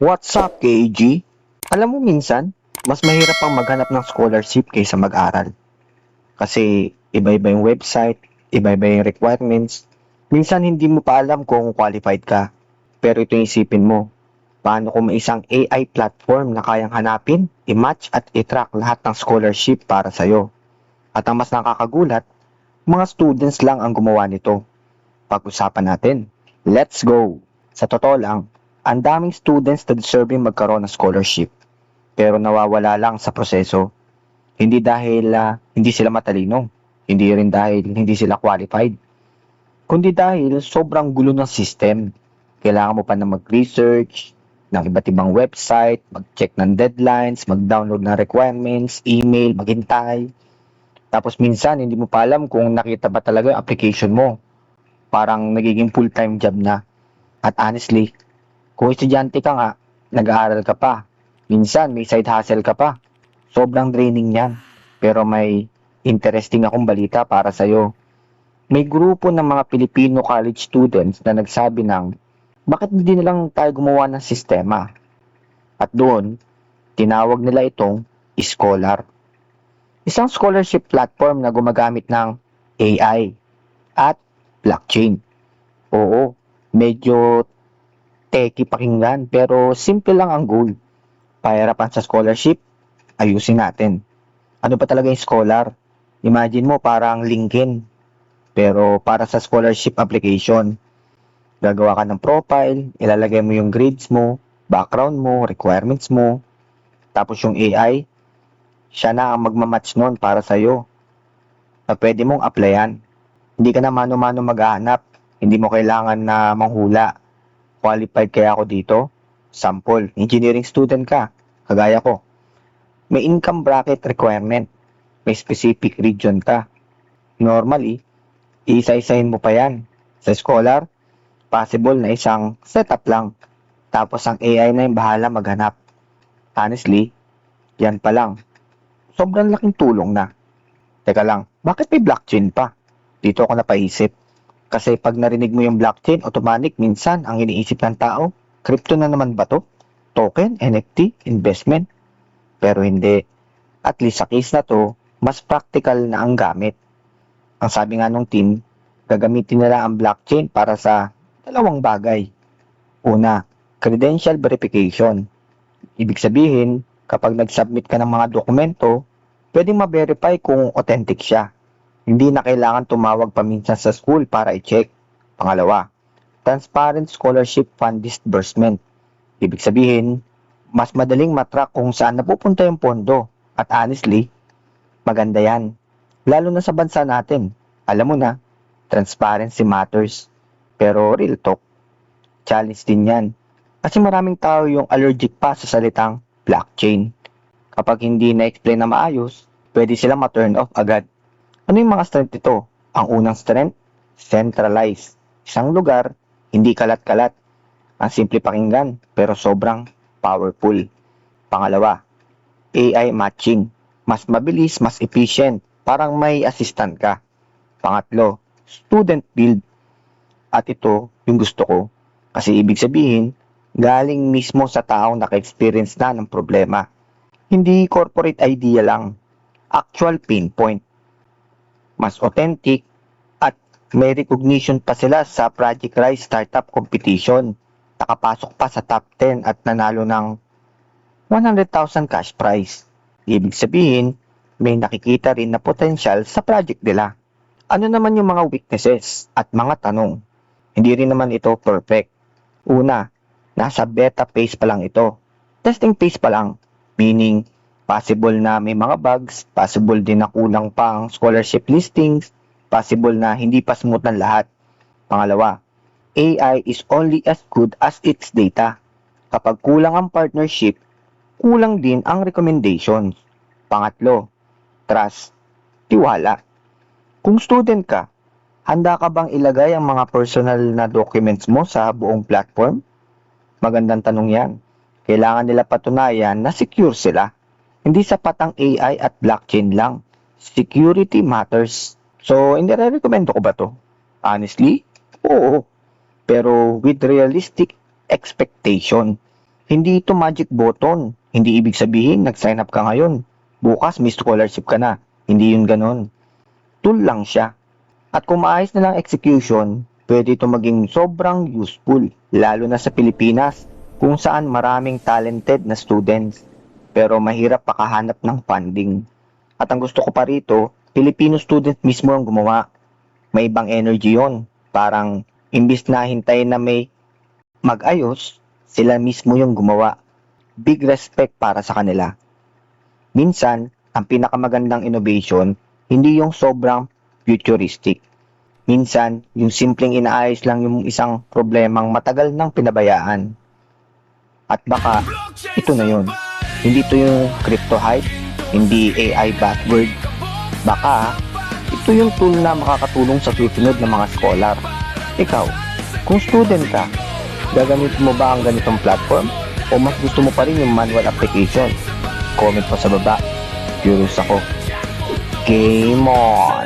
What's up, KG? Alam mo minsan, mas mahirap pang maghanap ng scholarship kaysa mag-aral. Kasi iba-iba yung website, iba-iba yung requirements. Minsan hindi mo pa alam kung qualified ka. Pero ito yung isipin mo, paano kung may isang AI platform na kayang hanapin, i-match at i-track lahat ng scholarship para sa'yo. At ang mas nakakagulat, mga students lang ang gumawa nito. Pag-usapan natin. Let's go! Sa totoo lang, ang daming students na deserving magkaroon ng scholarship pero nawawala lang sa proseso. Hindi dahil hindi sila matalino, hindi rin dahil hindi sila qualified, kundi dahil sobrang gulo ng system. Kailangan mo pa na mag-research ng iba't ibang website, mag-check ng deadlines, mag-download ng requirements, email, maghintay. Tapos minsan hindi mo pa alam kung nakita ba talaga yung application mo. Parang nagiging full-time job na. At honestly, kung estudyante ka nga, nag-aaral ka pa, minsan may side hustle ka pa. Sobrang draining yan. Pero may interesting akong balita para sa'yo. May grupo ng mga Filipino college students na nagsabi ng, bakit hindi na lang tayo gumawa ng sistema? At doon, tinawag nila itong Scholar. Isang scholarship platform na gumagamit ng AI at blockchain. Oo, medyo techy pakinggan pero simple lang ang goal. Pahirapan sa scholarship, ayusin natin. Ano ba talaga yung scholar? Imagine mo parang LinkedIn pero para sa scholarship application. Gagawa ka ng profile, ilalagay mo yung grades mo, background mo, requirements mo, tapos yung AI, siya na ang magmamatch nun para sa'yo na pwede mong applyan. Hindi ka na mano-mano maghahanap, hindi mo kailangan na manghula. Qualified kaya ako dito? Sample, engineering student ka, kagaya ko. May income bracket requirement, may specific region ka. Normally, iisa-isahin mo pa yan. Sa scholar, possible na isang setup lang. Tapos ang AI na yung bahala maghanap. Honestly, yan pa lang. Sobrang laking tulong na. Teka lang, bakit may blockchain pa? Dito ako napaisip. Kasi pag narinig mo yung blockchain, automatic minsan ang iniisip ng tao, crypto na naman ba to? Token, NFT, investment? Pero hindi. At least sa case na to, mas practical na ang gamit. Ang sabi nga nung team, gagamitin nila ang blockchain para sa dalawang bagay. Una, credential verification. Ibig sabihin, kapag nag-submit ka ng mga dokumento, pwedeng ma-verify kung authentic siya. Hindi na kailangan tumawag paminsan sa school para i-check. Pangalawa, transparent scholarship fund disbursement. Ibig sabihin, mas madaling matrack kung saan napupunta yung pondo. At honestly, maganda yan. Lalo na sa bansa natin. Alam mo na, transparency matters. Pero real talk, challenge din yan. Kasi maraming tao yung allergic pa sa salitang blockchain. Kapag hindi na-explain na maayos, pwede silang ma-turn off agad. Ano yung mga strength ito? Ang unang strength, centralized. Isang lugar, hindi kalat-kalat. Ang simple pakinggan, pero sobrang powerful. Pangalawa, AI matching. Mas mabilis, mas efficient. Parang may assistant ka. Pangatlo, student build. At ito, yung gusto ko. Kasi ibig sabihin, galing mismo sa taong naka-experience na ng problema. Hindi corporate idea lang. Actual pain point. Mas authentic at may recognition pa sila sa Project Rise Startup Competition. Nakapasok pa sa top 10 at nanalo ng 100,000 cash prize. Ibig sabihin, may nakikita rin na potensyal sa project nila. Ano naman yung mga weaknesses at mga tanong? Hindi rin naman ito perfect. Una, nasa beta phase pa lang ito. Testing phase pa lang, meaning possible na may mga bugs, possible din na kulang pa ang scholarship listings, possible na hindi pa smooth ng lahat. Pangalawa, AI is only as good as its data. Kapag kulang ang partnership, kulang din ang recommendations. Pangatlo, trust, tiwala. Kung student ka, handa ka bang ilagay ang mga personal na documents mo sa buong platform? Magandang tanong yan. Kailangan nila patunayan na secure sila. Hindi sapat ang AI at blockchain lang. Security matters. So, hindi recommend ko ba to? Honestly, oo. Pero with realistic expectation. Hindi ito magic button. Hindi ibig sabihin nag-sign up ka ngayon. Bukas may scholarship ka na. Hindi yun ganon. Tool lang siya. At kung maayos na lang execution, pwede ito maging sobrang useful, lalo na sa Pilipinas, kung saan maraming talented na students, pero mahirap pakahanap ng funding. At ang gusto ko pa rito, Filipino student mismo ang gumawa. May ibang energy yon. Parang imbis na hintayin na may mag-ayos, sila mismo yung gumawa. Big respect para sa kanila. Minsan, ang pinakamagandang innovation, hindi yung sobrang futuristic. Minsan, yung simpleng inaayos lang yung isang problemang matagal nang pinabayaan. At baka, ito na yun. Hindi ito yung crypto hype, hindi AI buzzword. Baka, ito yung tool na makakatulong sa susunod na mga scholar. Ikaw, kung student ka, gagamitin mo ba ang ganitong platform? O mas gusto mo pa rin yung manual application? Comment mo sa baba. Curious ako. Game on!